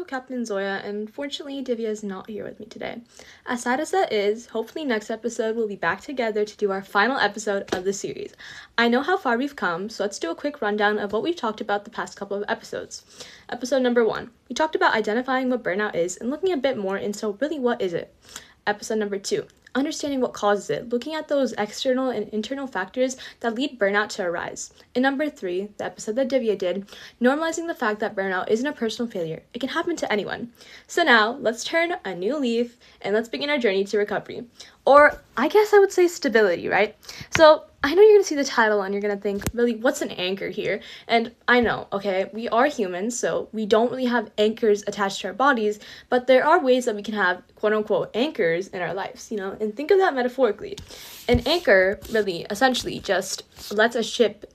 Captain Zoeya, and unfortunately Divya is not here with me today. As sad as that is, hopefully next episode we'll be back together to do our final episode of the series. I know how far we've come, so let's do a quick rundown of what we've talked about the past couple of episodes. Episode number 1, we talked about identifying what burnout is and looking a bit more into really what is it. Episode number 2, understanding what causes it, looking at those external and internal factors that lead burnout to arise. And number 3, the episode that Divya did, normalizing the fact that burnout isn't a personal failure. It can happen to anyone. So now, let's turn a new leaf and let's begin our journey to recovery. Or, I guess I would say stability, right? So, I know you're going to see the title and you're going to think, really, what's an anchor here? And I know, okay, we are humans, so we don't really have anchors attached to our bodies, but there are ways that we can have quote-unquote anchors in our lives, and think of that metaphorically. An anchor really, essentially, just lets a ship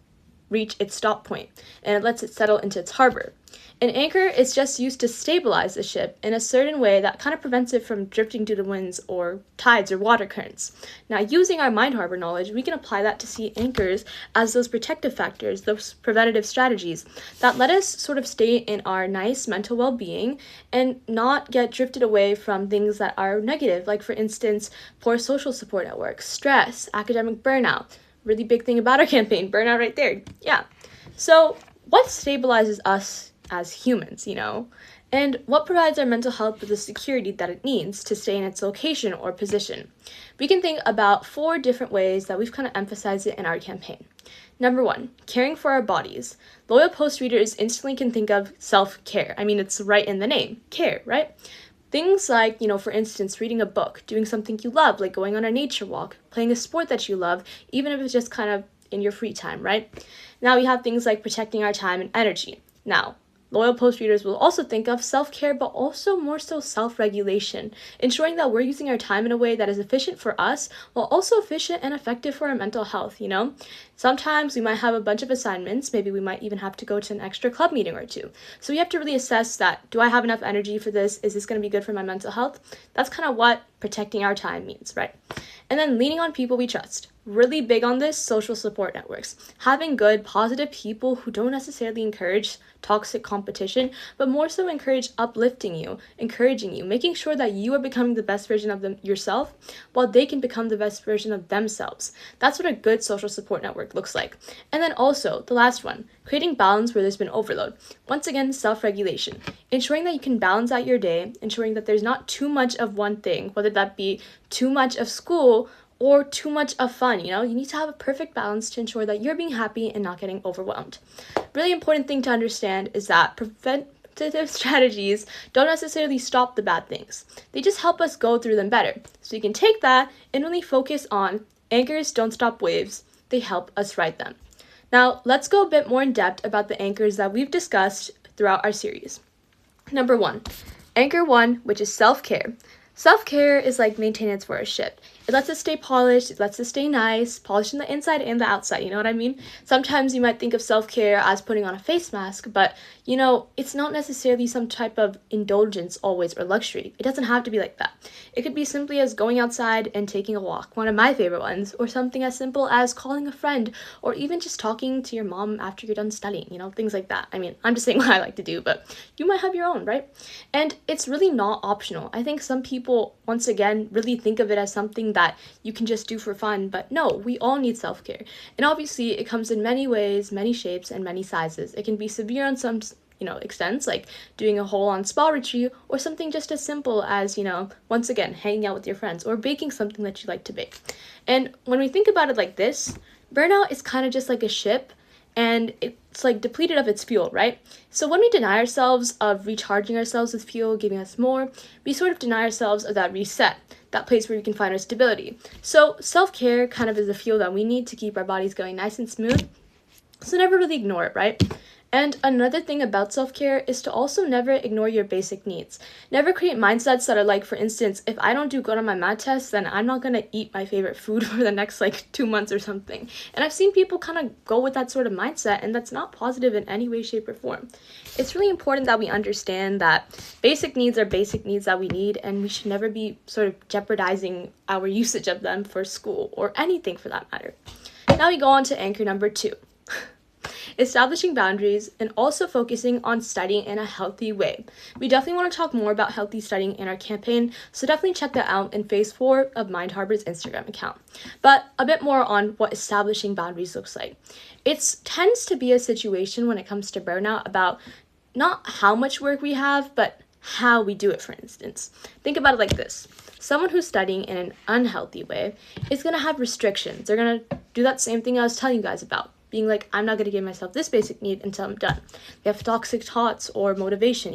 reach its stop point, and it lets it settle into its harbor. An anchor is just used to stabilize the ship in a certain way that kind of prevents it from drifting due to winds or tides or water currents. Now, using our mind harbor knowledge, we can apply that to see anchors as those protective factors, those preventative strategies that let us sort of stay in our nice mental well-being and not get drifted away from things that are negative, like, for instance, poor social support networks, stress, academic burnout. Really big thing about our campaign, burnout right there. Yeah. So, what stabilizes us as humans, and what provides our mental health with the security that it needs to stay in its location or position? We can think about 4 different ways that we've kind of emphasized it in our campaign. Number 1, caring for our bodies. Loyal post readers instantly can think of self-care. I mean, it's right in the name, care, right? Things like, for instance, reading a book, doing something you love, like going on a nature walk, playing a sport that you love, even if it's just kind of in your free time, right? Now we have things like protecting our time and energy. Now, loyal post readers will also think of self-care, but also more so self-regulation, ensuring that we're using our time in a way that is efficient for us, while also efficient and effective for our mental health, Sometimes we might have a bunch of assignments, maybe we might even have to go to an extra club meeting or 2. So we have to really assess that, do I have enough energy for this? Is this going to be good for my mental health? That's kind of what protecting our time means, right? And then leaning on people we trust. Really big on this, social support networks. Having good, positive people who don't necessarily encourage toxic competition, but more so encourage uplifting you, encouraging you, making sure that you are becoming the best version of yourself, while they can become the best version of themselves. That's what a good social support network looks like. And then also, the last one, creating balance where there's been overload. Once again, self-regulation. Ensuring that you can balance out your day, ensuring that there's not too much of one thing, whether that be too much of school or too much of fun, You need to have a perfect balance to ensure that you're being happy and not getting overwhelmed. Really important thing to understand is that preventative strategies don't necessarily stop the bad things. They just help us go through them better. So you can take that and really focus on anchors don't stop waves. They help us ride them. Now, let's go a bit more in depth about the anchors that we've discussed throughout our series. Number 1, anchor 1, which is self-care. Self-care is like maintenance for a ship. It lets us stay polished, it lets us stay nice, polished on the inside and the outside, you know what I mean? Sometimes you might think of self-care as putting on a face mask, but, it's not necessarily some type of indulgence always or luxury. It doesn't have to be like that. It could be simply as going outside and taking a walk, one of my favorite ones, or something as simple as calling a friend, or even just talking to your mom after you're done studying, things like that. I mean, I'm just saying what I like to do, but you might have your own, right? And it's really not optional. I think some people, once again, really think of it as something that you can just do for fun, but no, we all need self-care. And obviously, it comes in many ways, many shapes, and many sizes. It can be severe on some extents, like doing a whole-on spa retreat, or something just as simple as, once again, hanging out with your friends, or baking something that you like to bake. And when we think about it like this, burnout is kind of just like a ship, and it's like depleted of its fuel, right? So when we deny ourselves of recharging ourselves with fuel, giving us more, we sort of deny ourselves of that reset, that place where we can find our stability. So self-care kind of is the fuel that we need to keep our bodies going nice and smooth. So never really ignore it, right? And another thing about self-care is to also never ignore your basic needs. Never create mindsets that are like, for instance, if I don't do good on my math test, then I'm not going to eat my favorite food for the next 2 months or something. And I've seen people kind of go with that sort of mindset, and that's not positive in any way, shape, or form. It's really important that we understand that basic needs are basic needs that we need, and we should never be sort of jeopardizing our usage of them for school or anything for that matter. Now we go on to anchor number 2. establishing boundaries, and also focusing on studying in a healthy way. We definitely want to talk more about healthy studying in our campaign, so definitely check that out in phase 4 of Mind Harbor's Instagram account. But a bit more on what establishing boundaries looks like. It tends to be a situation when it comes to burnout about not how much work we have, but how we do it, for instance. Think about it like this. Someone who's studying in an unhealthy way is going to have restrictions. They're going to do that same thing I was telling you guys about, being like, I'm not going to give myself this basic need until I'm done. They have toxic thoughts or motivation,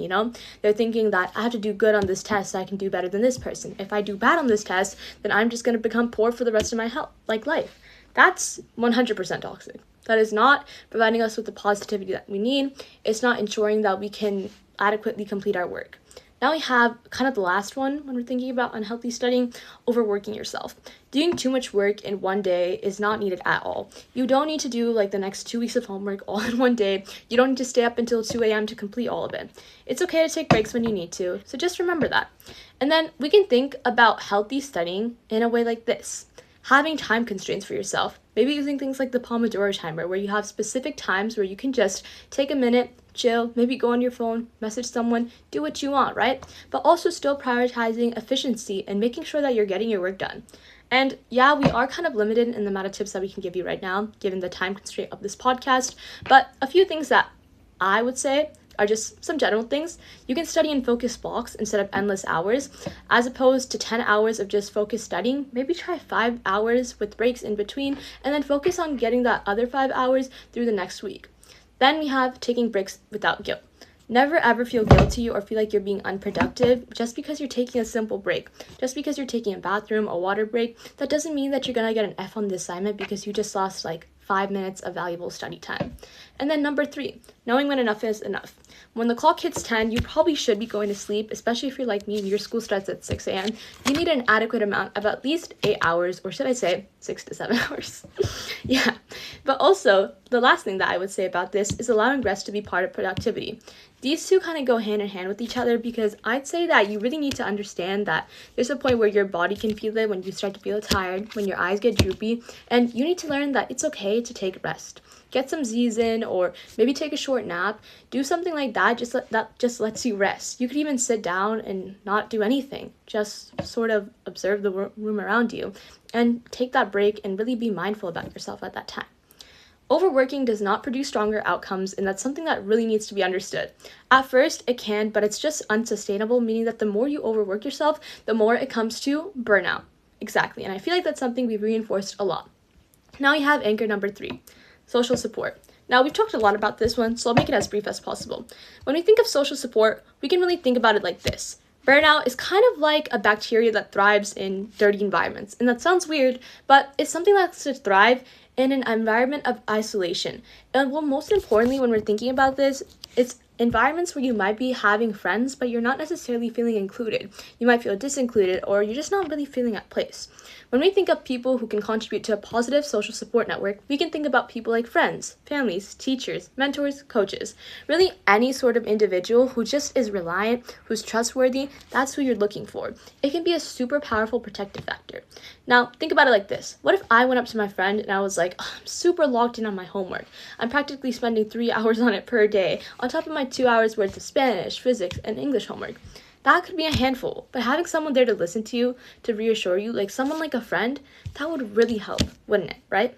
They're thinking that I have to do good on this test so I can do better than this person. If I do bad on this test, then I'm just going to become poor for the rest of my life. That's 100% toxic. That is not providing us with the positivity that we need. It's not ensuring that we can adequately complete our work. Now we have kind of the last one when we're thinking about unhealthy studying, overworking yourself. Doing too much work in one day is not needed at all. You don't need to do the next 2 weeks of homework all in one day. You don't need to stay up until 2 a.m. to complete all of it. It's okay to take breaks when you need to, so just remember that. And then we can think about healthy studying in a way like this. Having time constraints for yourself. Maybe using things like the Pomodoro timer, where you have specific times where you can just take a minute, chill, maybe go on your phone, message someone, do what you want, right? But also still prioritizing efficiency and making sure that you're getting your work done. And yeah, we are kind of limited in the amount of tips that we can give you right now, given the time constraint of this podcast. But a few things that I would say are just some general things. You can study in focused blocks instead of endless hours. As opposed to 10 hours of just focused studying, maybe try 5 hours with breaks in between, and then focus on getting that other 5 hours through the next week. Then we have taking breaks without guilt. Never ever feel guilty or feel like you're being unproductive just because you're taking a simple break. Just because you're taking a bathroom or water break, that doesn't mean that you're gonna get an F on the assignment because you just lost 5 minutes of valuable study time. And then number 3, knowing when enough is enough. When the clock hits 10, you probably should be going to sleep, especially if you're like me and your school starts at 6 a.m. You need an adequate amount of at least 8 hours, or should I say 6 to 7 hours. Yeah. But also, the last thing that I would say about this is allowing rest to be part of productivity. These two kind of go hand in hand with each other, because I'd say that you really need to understand that there's a point where your body can feel it when you start to feel tired, when your eyes get droopy, and you need to learn that it's okay to take rest. Get some Z's in, or maybe take a short nap. Do something like that, that just lets you rest. You could even sit down and not do anything. Just sort of observe the room around you and take that break and really be mindful about yourself at that time. Overworking does not produce stronger outcomes, and that's something that really needs to be understood. At first, it can, but it's just unsustainable, meaning that the more you overwork yourself, the more it comes to burnout. Exactly, and I feel like that's something we've reinforced a lot. Now we have anchor number 3, social support. Now, we've talked a lot about this one, so I'll make it as brief as possible. When we think of social support, we can really think about it like this. Burnout is kind of like a bacteria that thrives in dirty environments. And that sounds weird, but it's something that's to thrive in an environment of isolation. And most importantly, when we're thinking about this, it's environments where you might be having friends, but you're not necessarily feeling included. You might feel disincluded, or you're just not really feeling at place. When we think of people who can contribute to a positive social support network, we can think about people like friends, families, teachers, mentors, coaches. Really any sort of individual who just is reliant, who's trustworthy, that's who you're looking for. It can be a super powerful protective factor. Now, think about it like this. What if I went up to my friend and I was like, I'm super locked in on my homework. I'm practically spending 3 hours on it per day, on top of my 2 hours worth of Spanish, physics, and English homework. That could be a handful, but having someone there to listen to you, to reassure you, like someone like a friend, that would really help, wouldn't it, right?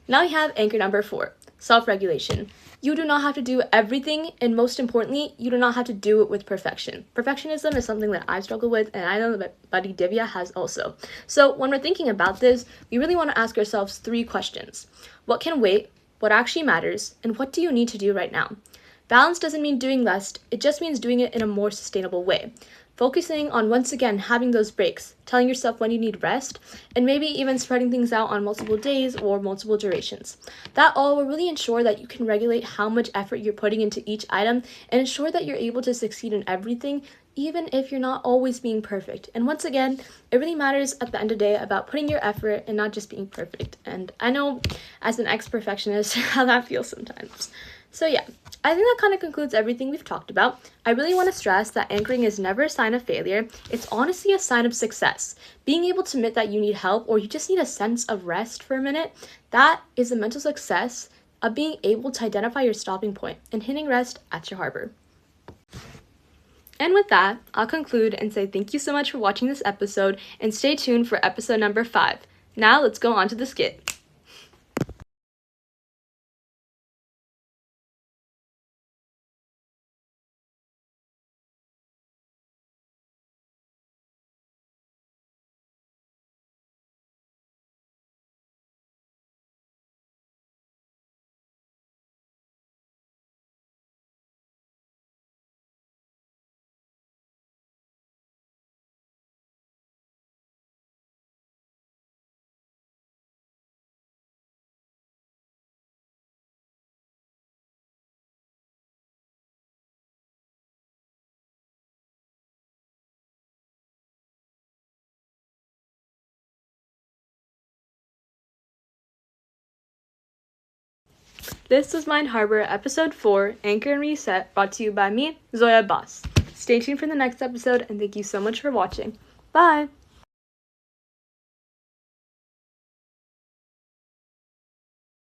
Now we have anchor number 4, self-regulation. You do not have to do everything, and most importantly, you do not have to do it with perfection. Perfectionism is something that I struggle with, and I know that my buddy Divya has also. So when we're thinking about this, we really want to ask ourselves 3 questions. What can wait? What actually matters? And what do you need to do right now? Balance doesn't mean doing less, it just means doing it in a more sustainable way. Focusing on, once again, having those breaks, telling yourself when you need rest, and maybe even spreading things out on multiple days or multiple durations. That all will really ensure that you can regulate how much effort you're putting into each item and ensure that you're able to succeed in everything, even if you're not always being perfect. And once again, it really matters at the end of the day about putting your effort and not just being perfect. And I know, as an ex-perfectionist, how that feels sometimes. So yeah, I think that kind of concludes everything we've talked about. I really want to stress that anchoring is never a sign of failure. It's honestly a sign of success. Being able to admit that you need help or you just need a sense of rest for a minute, that is a mental success of being able to identify your stopping point and hitting rest at your harbor. And with that, I'll conclude and say thank you so much for watching this episode, and stay tuned for episode number 5. Now let's go on to the skit. This was Mind Harbor, episode 4, Anchor and Reset, brought to you by me, Zoeya Abbas. Stay tuned for the next episode, and thank you so much for watching. Bye!